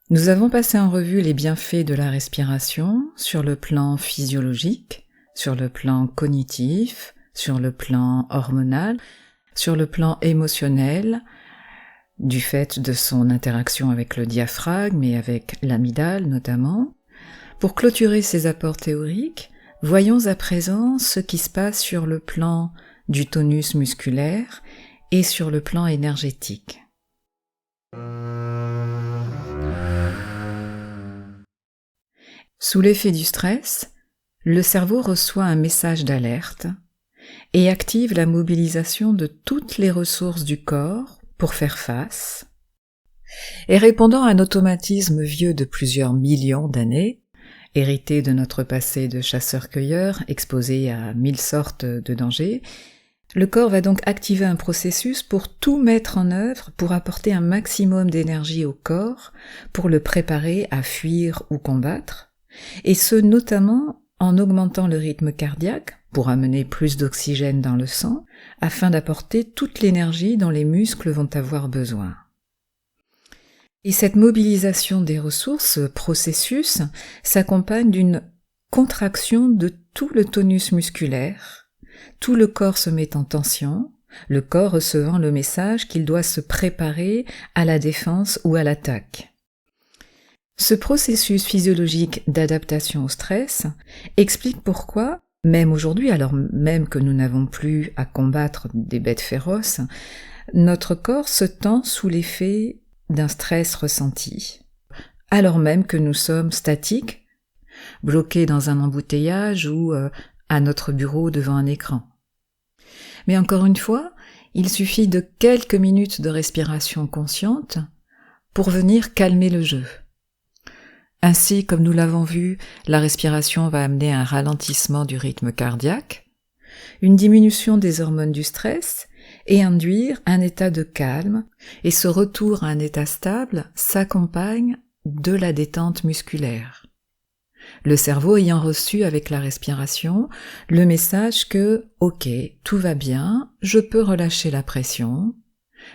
Nous avons passé en revue les bienfaits de la respiration sur le plan physiologique, sur le plan cognitif, sur le plan hormonal, sur le plan émotionnel, du fait de son interaction avec le diaphragme et avec l'amygdale notamment. Pour clôturer ces apports théoriques, voyons à présent ce qui se passe sur le plan du tonus musculaire et sur le plan énergétique. Sous l'effet du stress, le cerveau reçoit un message d'alerte et active la mobilisation de toutes les ressources du corps pour faire face. Et répondant à un automatisme vieux de plusieurs millions d'années, hérité de notre passé de chasseur-cueilleur exposé à 1000 sortes de dangers, le corps va donc activer un processus pour tout mettre en œuvre pour apporter un maximum d'énergie au corps, pour le préparer à fuir ou combattre, et ce notamment en augmentant le rythme cardiaque pour amener plus d'oxygène dans le sang, afin d'apporter toute l'énergie dont les muscles vont avoir besoin. Et cette mobilisation des ressources, ce processus, s'accompagne d'une contraction de tout le tonus musculaire. Tout le corps se met en tension, le corps recevant le message qu'il doit se préparer à la défense ou à l'attaque. Ce processus physiologique d'adaptation au stress explique pourquoi, même aujourd'hui, alors même que nous n'avons plus à combattre des bêtes féroces, notre corps se tend sous l'effet d'un stress ressenti, alors même que nous sommes statiques, bloqués dans un embouteillage ou à notre bureau devant un écran. Mais encore une fois, il suffit de quelques minutes de respiration consciente pour venir calmer le jeu. Ainsi, comme nous l'avons vu, la respiration va amener un ralentissement du rythme cardiaque, une diminution des hormones du stress et induire un état de calme, et ce retour à un état stable s'accompagne de la détente musculaire. Le cerveau ayant reçu avec la respiration le message que « ok, tout va bien, je peux relâcher la pression »,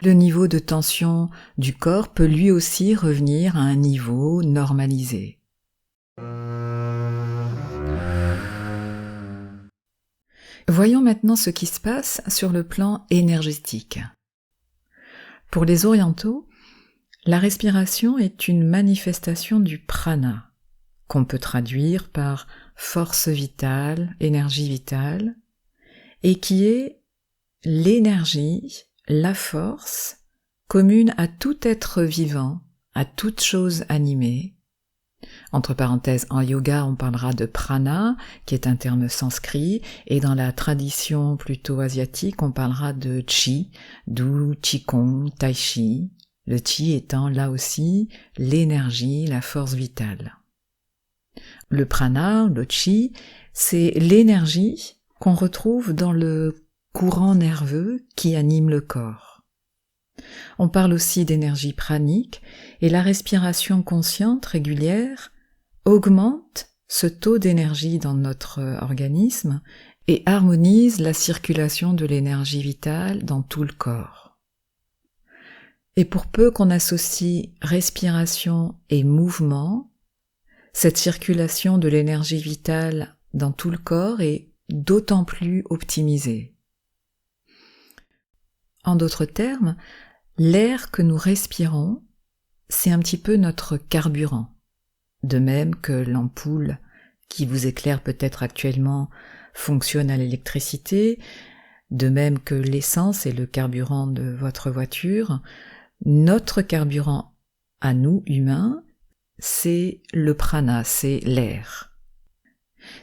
le niveau de tension du corps peut lui aussi revenir à un niveau normalisé. Voyons maintenant ce qui se passe sur le plan énergétique. Pour les orientaux, la respiration est une manifestation du prana, qu'on peut traduire par force vitale, énergie vitale, et qui est l'énergie, la force commune à tout être vivant, à toute chose animée. Entre parenthèses, en yoga, on parlera de prana, qui est un terme sanskrit, et dans la tradition plutôt asiatique, on parlera de chi, d'où qigong, tai chi, le chi étant là aussi l'énergie, la force vitale. Le prana, le chi, c'est l'énergie qu'on retrouve dans le courant nerveux qui anime le corps. On parle aussi d'énergie pranique, et la respiration consciente régulière augmente ce taux d'énergie dans notre organisme et harmonise la circulation de l'énergie vitale dans tout le corps. Et pour peu qu'on associe respiration et mouvement, cette circulation de l'énergie vitale dans tout le corps est d'autant plus optimisée. En d'autres termes, l'air que nous respirons, c'est un petit peu notre carburant. De même que l'ampoule qui vous éclaire peut-être actuellement fonctionne à l'électricité, de même que l'essence est le carburant de votre voiture, notre carburant à nous, humains, c'est le prana, c'est l'air.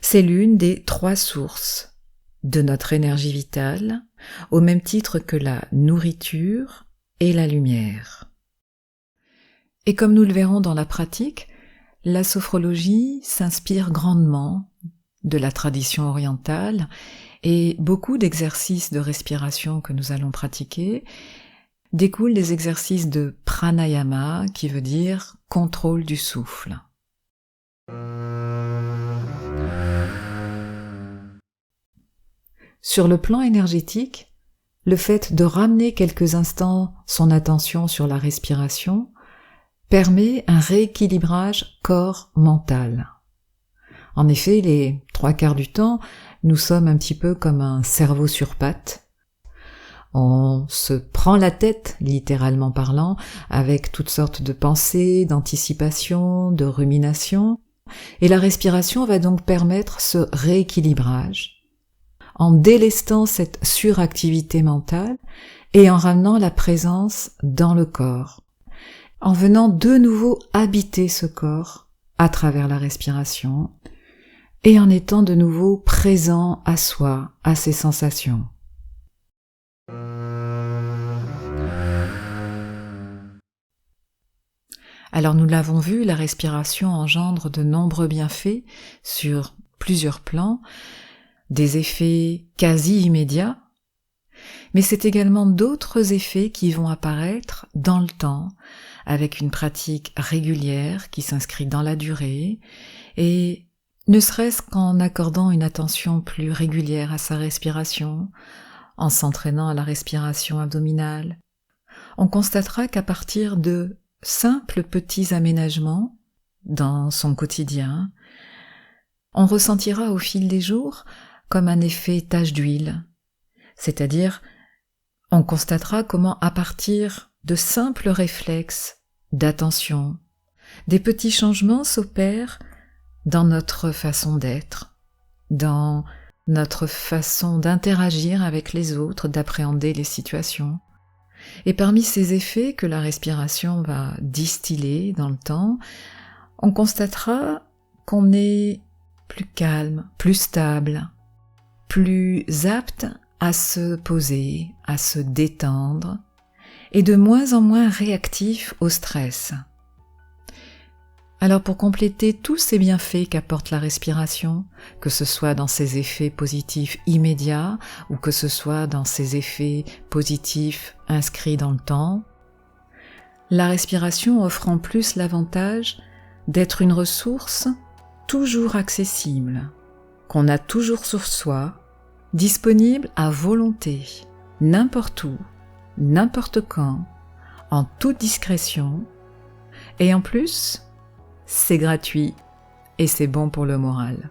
C'est l'une des 3 sources de notre énergie vitale, au même titre que la nourriture et la lumière. Et comme nous le verrons dans la pratique, la sophrologie s'inspire grandement de la tradition orientale et beaucoup d'exercices de respiration que nous allons pratiquer découlent des exercices de pranayama qui veut dire contrôle du souffle. Sur le plan énergétique, le fait de ramener quelques instants son attention sur la respiration permet un rééquilibrage corps-mental. En effet, les 3/4 du temps, nous sommes un petit peu comme un cerveau sur pattes. On se prend la tête, littéralement parlant, avec toutes sortes de pensées, d'anticipations, de ruminations, et la respiration va donc permettre ce rééquilibrage, en délestant cette suractivité mentale et en ramenant la présence dans le corps, en venant de nouveau habiter ce corps à travers la respiration et en étant de nouveau présent à soi, à ses sensations. Alors nous l'avons vu, la respiration engendre de nombreux bienfaits sur plusieurs plans, des effets quasi immédiats, mais c'est également d'autres effets qui vont apparaître dans le temps, avec une pratique régulière qui s'inscrit dans la durée, et ne serait-ce qu'en accordant une attention plus régulière à sa respiration, en s'entraînant à la respiration abdominale, on constatera qu'à partir de simples petits aménagements dans son quotidien, on ressentira au fil des jours comme un effet tache d'huile, c'est-à-dire on constatera comment à partir de simples réflexes d'attention, des petits changements s'opèrent dans notre façon d'être, dans notre façon d'interagir avec les autres, d'appréhender les situations. Et parmi ces effets que la respiration va distiller dans le temps, on constatera qu'on est plus calme, plus stable, plus apte à se poser, à se détendre, et de moins en moins réactif au stress. Alors pour compléter tous ces bienfaits qu'apporte la respiration, que ce soit dans ses effets positifs immédiats ou que ce soit dans ses effets positifs inscrits dans le temps, la respiration offre en plus l'avantage d'être une ressource toujours accessible, qu'on a toujours sur soi, disponible à volonté, n'importe où, n'importe quand, en toute discrétion, et en plus, c'est gratuit et c'est bon pour le moral.